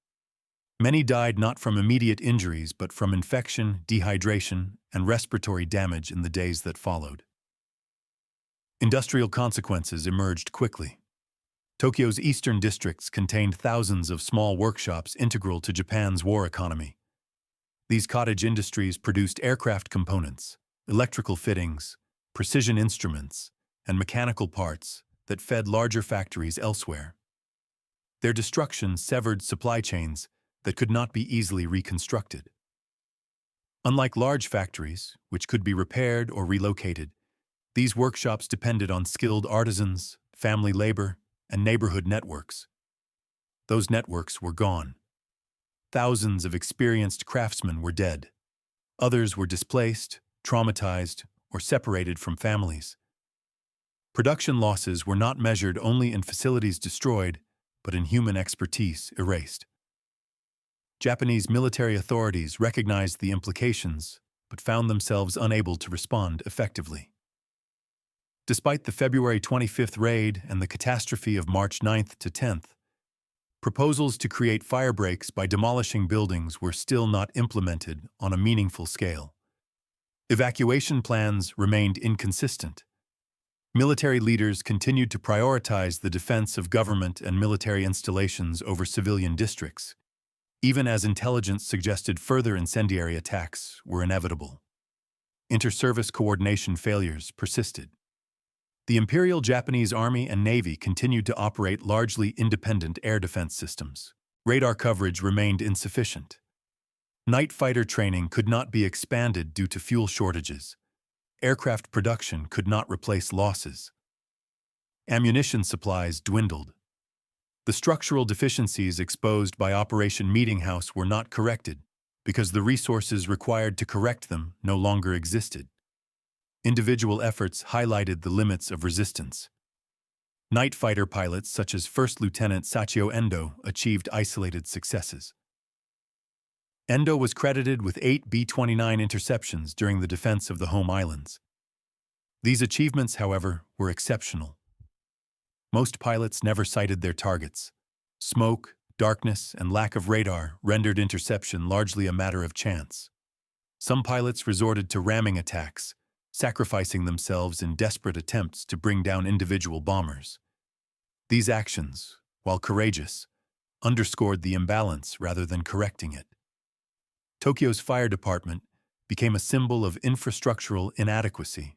A: Many died not from immediate injuries but from infection, dehydration, and respiratory damage in the days that followed. Industrial consequences emerged quickly. Tokyo's eastern districts contained thousands of small workshops integral to Japan's war economy. These cottage industries produced aircraft components, electrical fittings, precision instruments, and mechanical parts that fed larger factories elsewhere. Their destruction severed supply chains that could not be easily reconstructed. Unlike large factories, which could be repaired or relocated, these workshops depended on skilled artisans, family labor, and neighborhood networks. Those networks were gone. Thousands of experienced craftsmen were dead. Others were displaced, traumatized, or separated from families. Production losses were not measured only in facilities destroyed, but in human expertise erased. Japanese military authorities recognized the implications, but found themselves unable to respond effectively. Despite the February 25th raid and the catastrophe of March 9th to 10th, proposals to create fire breaks by demolishing buildings were still not implemented on a meaningful scale. Evacuation plans remained inconsistent. Military leaders continued to prioritize the defense of government and military installations over civilian districts, even as intelligence suggested further incendiary attacks were inevitable. Inter-service coordination failures persisted. The Imperial Japanese Army and Navy continued to operate largely independent air defense systems. Radar coverage remained insufficient. Night fighter training could not be expanded due to fuel shortages. Aircraft production could not replace losses. Ammunition supplies dwindled. The structural deficiencies exposed by Operation Meetinghouse were not corrected because the resources required to correct them no longer existed. Individual efforts highlighted the limits of resistance. Night fighter pilots such as First Lieutenant Sachio Endo achieved isolated successes. Endo was credited with 8 B-29 interceptions during the defense of the home islands. These achievements, however, were exceptional. Most pilots never sighted their targets. Smoke, darkness, and lack of radar rendered interception largely a matter of chance. Some pilots resorted to ramming attacks, sacrificing themselves in desperate attempts to bring down individual bombers. These actions, while courageous, underscored the imbalance rather than correcting it. Tokyo's fire department became a symbol of infrastructural inadequacy.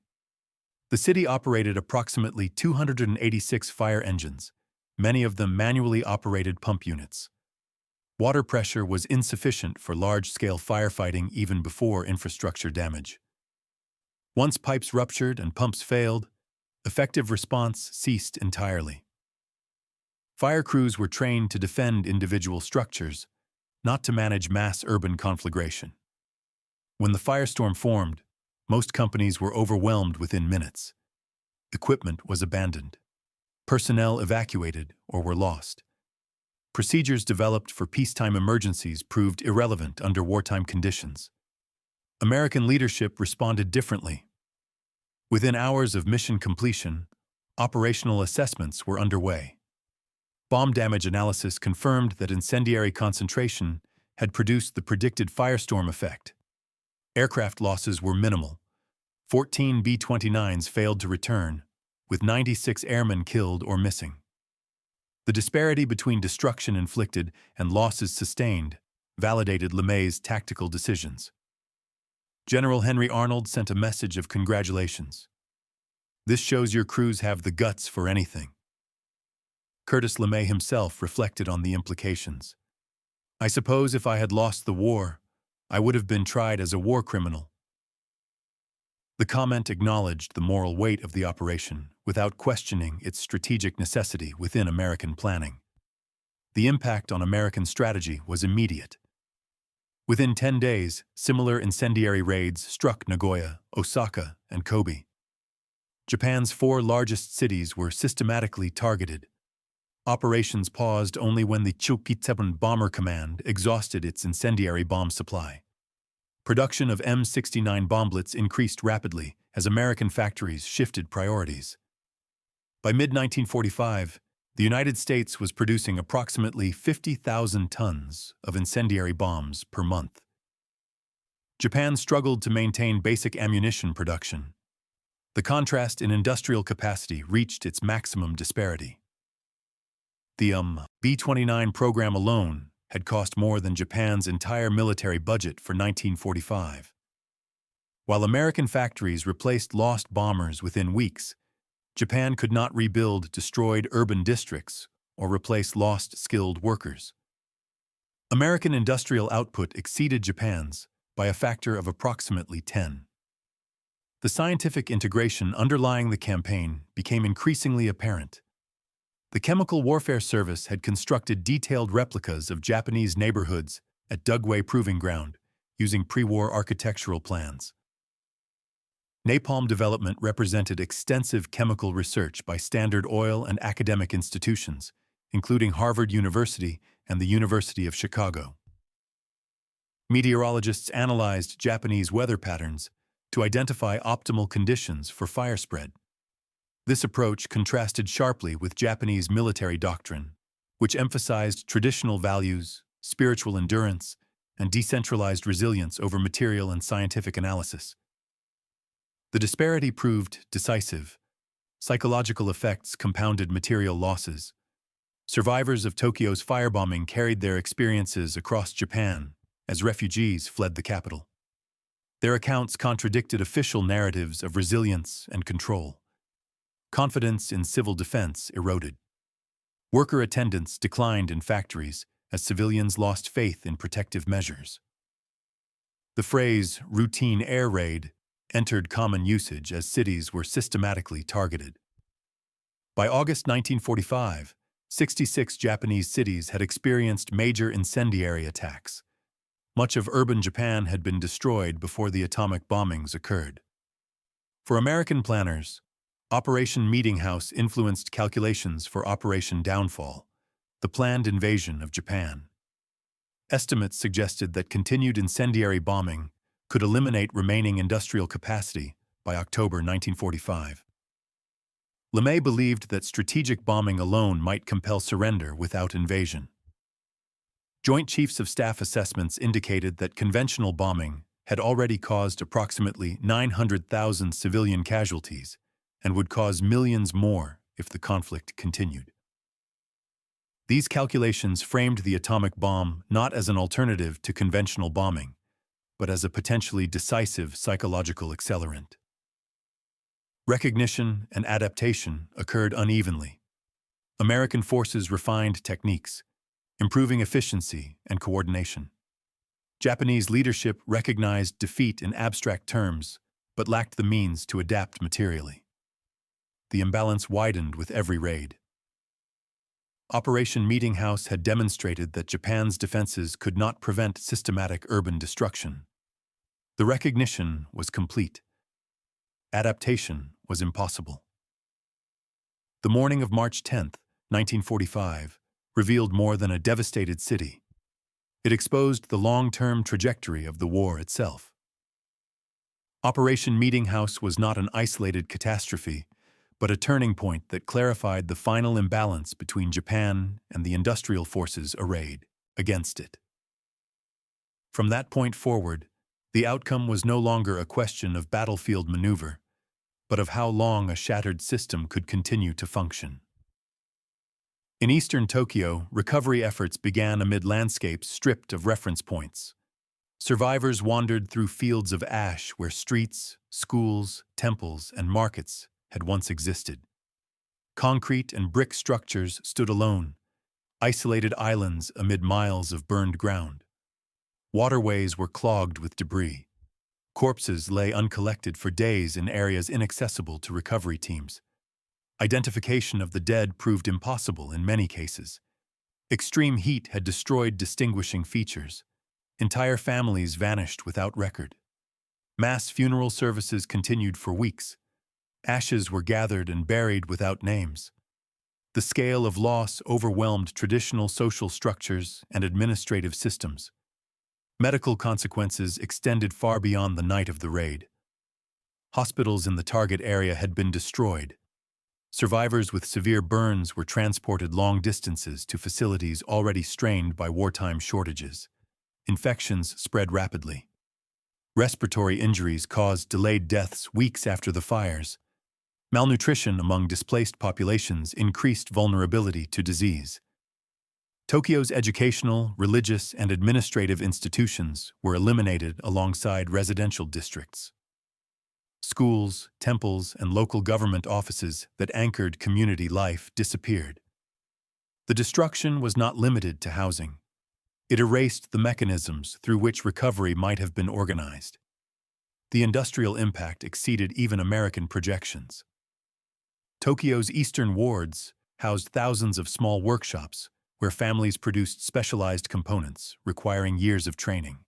A: The city operated approximately 286 fire engines, many of them manually operated pump units. Water pressure was insufficient for large-scale firefighting even before infrastructure damage. Once pipes ruptured and pumps failed, effective response ceased entirely. Fire crews were trained to defend individual structures, not to manage mass urban conflagration. When the firestorm formed, most companies were overwhelmed within minutes. Equipment was abandoned. Personnel evacuated or were lost. Procedures developed for peacetime emergencies proved irrelevant under wartime conditions. American leadership responded differently. Within hours of mission completion, operational assessments were underway. Bomb damage analysis confirmed that incendiary concentration had produced the predicted firestorm effect. Aircraft losses were minimal. 14 B-29s failed to return, with 96 airmen killed or missing. The disparity between destruction inflicted and losses sustained validated LeMay's tactical decisions. General Henry Arnold sent a message of congratulations. "This shows your crews have the guts for anything." Curtis LeMay himself reflected on the implications. "I suppose if I had lost the war, I would have been tried as a war criminal." The comment acknowledged the moral weight of the operation without questioning its strategic necessity within American planning. The impact on American strategy was immediate. Within 10 days, similar incendiary raids struck Nagoya, Osaka, and Kobe. Japan's 4 largest cities were systematically targeted. Operations paused only when the Chukitseban Bomber Command exhausted its incendiary bomb supply. Production of M69 bomblets increased rapidly as American factories shifted priorities. By mid-1945, the United States was producing approximately 50,000 tons of incendiary bombs per month. Japan struggled to maintain basic ammunition production. The contrast in industrial capacity reached its maximum disparity. The B-29 program alone had cost more than Japan's entire military budget for 1945. While American factories replaced lost bombers within weeks, Japan could not rebuild destroyed urban districts or replace lost skilled workers. American industrial output exceeded Japan's by a factor of approximately 10. The scientific integration underlying the campaign became increasingly apparent. The Chemical Warfare Service had constructed detailed replicas of Japanese neighborhoods at Dugway Proving Ground using pre-war architectural plans. Napalm development represented extensive chemical research by Standard Oil and academic institutions, including Harvard University and the University of Chicago. Meteorologists analyzed Japanese weather patterns to identify optimal conditions for fire spread. This approach contrasted sharply with Japanese military doctrine, which emphasized traditional values, spiritual endurance, and decentralized resilience over material and scientific analysis. The disparity proved decisive. Psychological effects compounded material losses. Survivors of Tokyo's firebombing carried their experiences across Japan as refugees fled the capital. Their accounts contradicted official narratives of resilience and control. Confidence in civil defense eroded. Worker attendance declined in factories as civilians lost faith in protective measures. The phrase routine air raid entered common usage as cities were systematically targeted. By August 1945, 66 Japanese cities had experienced major incendiary attacks. Much of urban Japan had been destroyed before the atomic bombings occurred. For American planners, Operation Meetinghouse influenced calculations for Operation Downfall, the planned invasion of Japan. Estimates suggested that continued incendiary bombing could eliminate remaining industrial capacity by October 1945. LeMay believed that strategic bombing alone might compel surrender without invasion. Joint Chiefs of Staff assessments indicated that conventional bombing had already caused approximately 900,000 civilian casualties and would cause millions more if the conflict continued. These calculations framed the atomic bomb not as an alternative to conventional bombing, but as a potentially decisive psychological accelerant. Recognition and adaptation occurred unevenly. American forces refined techniques, improving efficiency and coordination. Japanese leadership recognized defeat in abstract terms, but lacked the means to adapt materially. The imbalance widened with every raid. Operation Meetinghouse had demonstrated that Japan's defenses could not prevent systematic urban destruction. The recognition was complete. Adaptation was impossible. The morning of March 10, 1945, revealed more than a devastated city. It exposed the long-term trajectory of the war itself. Operation Meetinghouse was not an isolated catastrophe, but a turning point that clarified the final imbalance between Japan and the industrial forces arrayed against it. From that point forward, the outcome was no longer a question of battlefield maneuver, but of how long a shattered system could continue to function. In eastern Tokyo, recovery efforts began amid landscapes stripped of reference points. Survivors wandered through fields of ash where streets, schools, temples, and markets had once existed. Concrete and brick structures stood alone, isolated islands amid miles of burned ground. Waterways were clogged with debris. Corpses lay uncollected for days in areas inaccessible to recovery teams. Identification of the dead proved impossible in many cases. Extreme heat had destroyed distinguishing features. Entire families vanished without record. Mass funeral services continued for weeks. Ashes were gathered and buried without names. The scale of loss overwhelmed traditional social structures and administrative systems. Medical consequences extended far beyond the night of the raid. Hospitals in the target area had been destroyed. Survivors with severe burns were transported long distances to facilities already strained by wartime shortages. Infections spread rapidly. Respiratory injuries caused delayed deaths weeks after the fires. Malnutrition among displaced populations increased vulnerability to disease. Tokyo's educational, religious, and administrative institutions were eliminated alongside residential districts. Schools, temples, and local government offices that anchored community life disappeared. The destruction was not limited to housing. It erased the mechanisms through which recovery might have been organized. The industrial impact exceeded even American projections. Tokyo's eastern wards housed thousands of small workshops where families produced specialized components requiring years of training.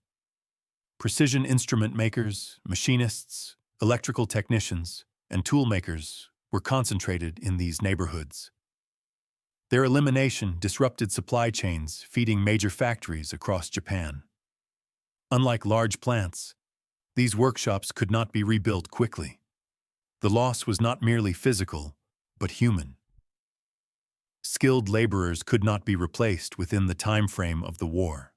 A: Precision instrument makers, machinists, Electrical technicians and toolmakers were concentrated in these neighborhoods. Their elimination disrupted supply chains feeding major factories across Japan. Unlike large plants, these workshops could not be rebuilt quickly. The loss was not merely physical, but human. Skilled laborers could not be replaced within the time frame of the war.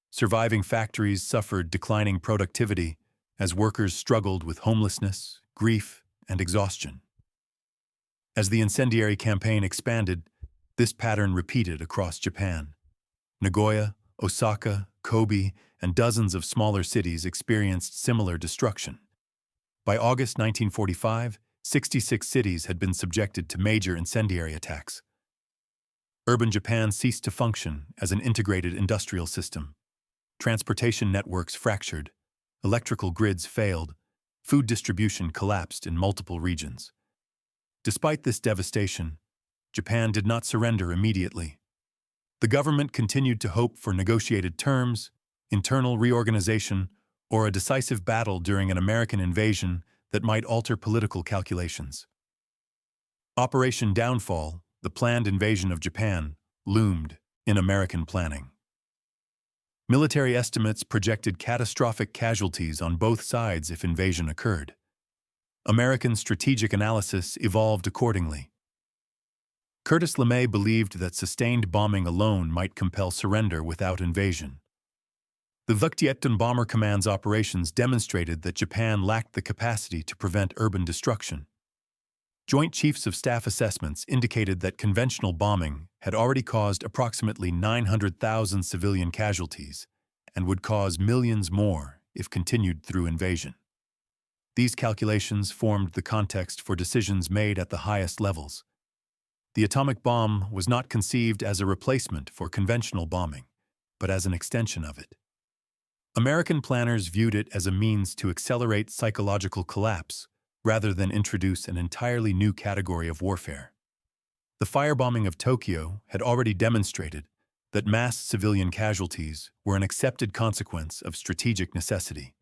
A: Surviving factories suffered declining productivity as workers struggled with homelessness, grief, and exhaustion. As the incendiary campaign expanded, this pattern repeated across Japan. Nagoya, Osaka, Kobe, and dozens of smaller cities experienced similar destruction. By August 1945, 66 cities had been subjected to major incendiary attacks. Urban Japan ceased to function as an integrated industrial system. Transportation networks fractured, electrical grids failed, food distribution collapsed in multiple regions. Despite this devastation, Japan did not surrender immediately. The government continued to hope for negotiated terms, internal reorganization, or a decisive battle during an American invasion that might alter political calculations. Operation Downfall, the planned invasion of Japan, loomed in American planning. Military estimates projected catastrophic casualties on both sides if invasion occurred. American strategic analysis evolved accordingly. Curtis LeMay believed that sustained bombing alone might compel surrender without invasion. The Vuktieton Bomber Command's operations demonstrated that Japan lacked the capacity to prevent urban destruction. Joint Chiefs of Staff assessments indicated that conventional bombing had already caused approximately 900,000 civilian casualties and would cause millions more if continued through invasion. These calculations formed the context for decisions made at the highest levels. The atomic bomb was not conceived as a replacement for conventional bombing, but as an extension of it. American planners viewed it as a means to accelerate psychological collapse rather than introduce an entirely new category of warfare. The firebombing of Tokyo had already demonstrated that mass civilian casualties were an accepted consequence of strategic necessity.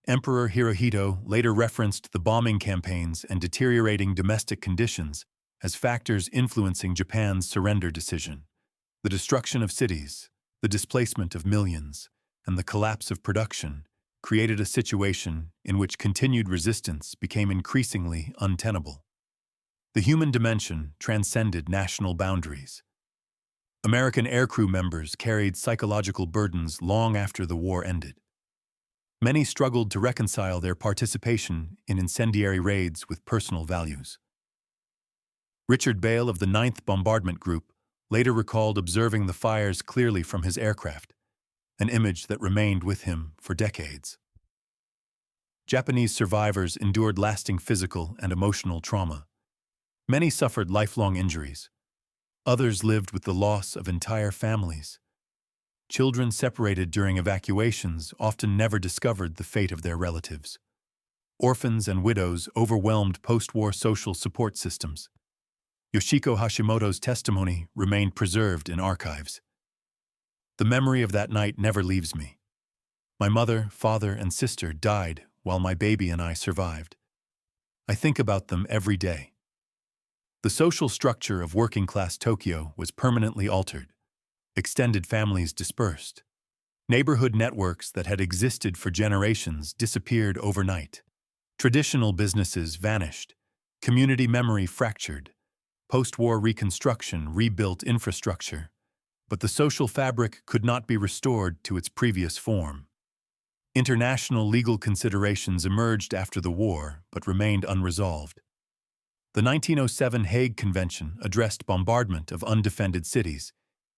A: Emperor Hirohito later referenced the bombing campaigns and deteriorating domestic conditions as factors influencing Japan's surrender decision. The destruction of cities, the displacement of millions, and the collapse of production created a situation in which continued resistance became increasingly untenable. The human dimension transcended national boundaries. American aircrew members carried psychological burdens long after the war ended. Many struggled to reconcile their participation in incendiary raids with personal values. Richard Bale of the 9th Bombardment Group later recalled observing the fires clearly from his aircraft, an image that remained with him for decades. Japanese survivors endured lasting physical and emotional trauma. Many suffered lifelong injuries. Others lived with the loss of entire families. Children separated during evacuations often never discovered the fate of their relatives. Orphans and widows overwhelmed post-war social support systems. Yoshiko Hashimoto's testimony remained preserved in archives. The memory of that night never leaves me. My mother, father, and sister died while my baby and I survived. I think about them every day. The social structure of working-class Tokyo was permanently altered. Extended families dispersed. Neighborhood networks that had existed for generations disappeared overnight. Traditional businesses vanished. Community memory fractured. Post-war reconstruction rebuilt infrastructure. But the social fabric could not be restored to its previous form. International legal considerations emerged after the war but remained unresolved. The 1907 Hague Convention addressed bombardment of undefended cities,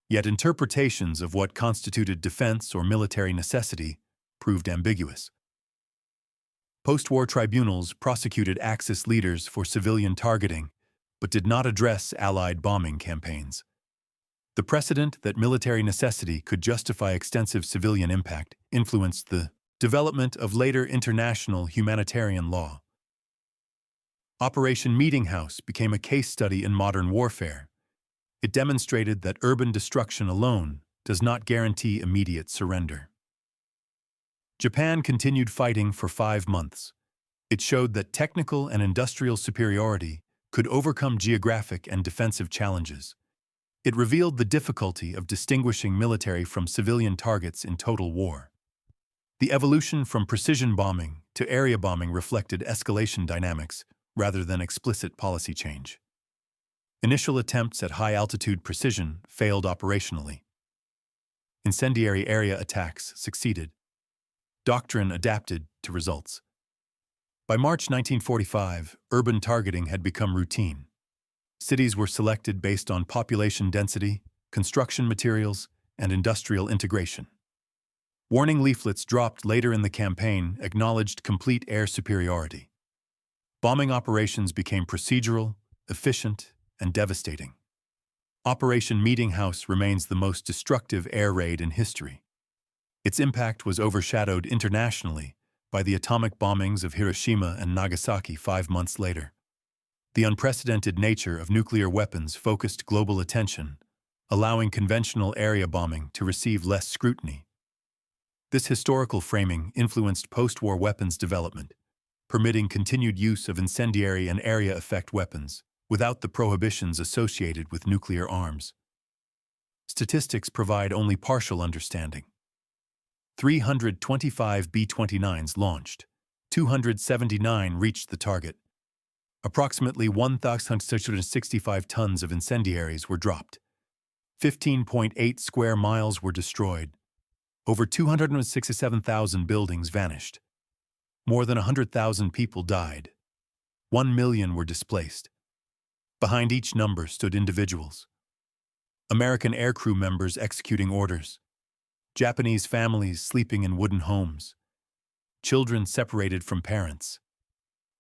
A: yet interpretations of what constituted defense or military necessity proved ambiguous. Post-war tribunals prosecuted Axis leaders for civilian targeting, but did not address Allied bombing campaigns. The precedent that military necessity could justify extensive civilian impact influenced the development of later international humanitarian law. Operation Meetinghouse became a case study in modern warfare. It demonstrated that urban destruction alone does not guarantee immediate surrender. Japan continued fighting for 5 months. It showed that technical and industrial superiority could overcome geographic and defensive challenges. It revealed the difficulty of distinguishing military from civilian targets in total war. The evolution from precision bombing to area bombing reflected escalation dynamics rather than explicit policy change. Initial attempts at high-altitude precision failed operationally. Incendiary area attacks succeeded. Doctrine adapted to results. By March 1945, urban targeting had become routine. Cities were selected based on population density, construction materials, and industrial integration. Warning leaflets dropped later in the campaign acknowledged complete air superiority. Bombing operations became procedural, efficient, and devastating. Operation Meetinghouse remains the most destructive air raid in history. Its impact was overshadowed internationally by the atomic bombings of Hiroshima and Nagasaki 5 months later. The unprecedented nature of nuclear weapons focused global attention, allowing conventional area bombing to receive less scrutiny. This historical framing influenced post-war weapons development, permitting continued use of incendiary and area effect weapons without the prohibitions associated with nuclear arms. Statistics provide only partial understanding. 325 B-29s launched. 279 reached the target. Approximately 1,665 tons of incendiaries were dropped. 15.8 square miles were destroyed. Over 267,000 buildings vanished. More than 100,000 people died. 1 million were displaced. Behind each number stood individuals. American aircrew members executing orders. Japanese families sleeping in wooden homes. Children separated from parents.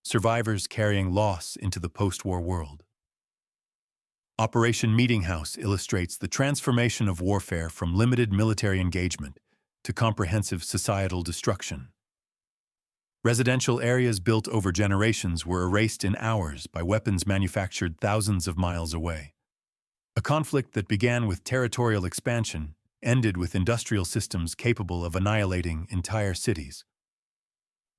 A: Survivors carrying loss into the post-war world. Operation Meetinghouse illustrates the transformation of warfare from limited military engagement to comprehensive societal destruction. Residential areas built over generations were erased in hours by weapons manufactured thousands of miles away. A conflict that began with territorial expansion ended with industrial systems capable of annihilating entire cities.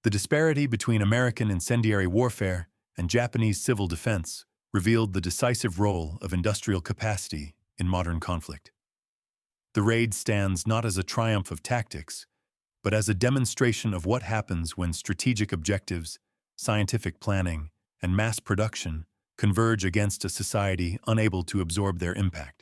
A: The disparity between American incendiary warfare and Japanese civil defense revealed the decisive role of industrial capacity in modern conflict. The raid stands not as a triumph of tactics, but as a demonstration of what happens when strategic objectives, scientific planning, and mass production converge against a society unable to absorb their impact.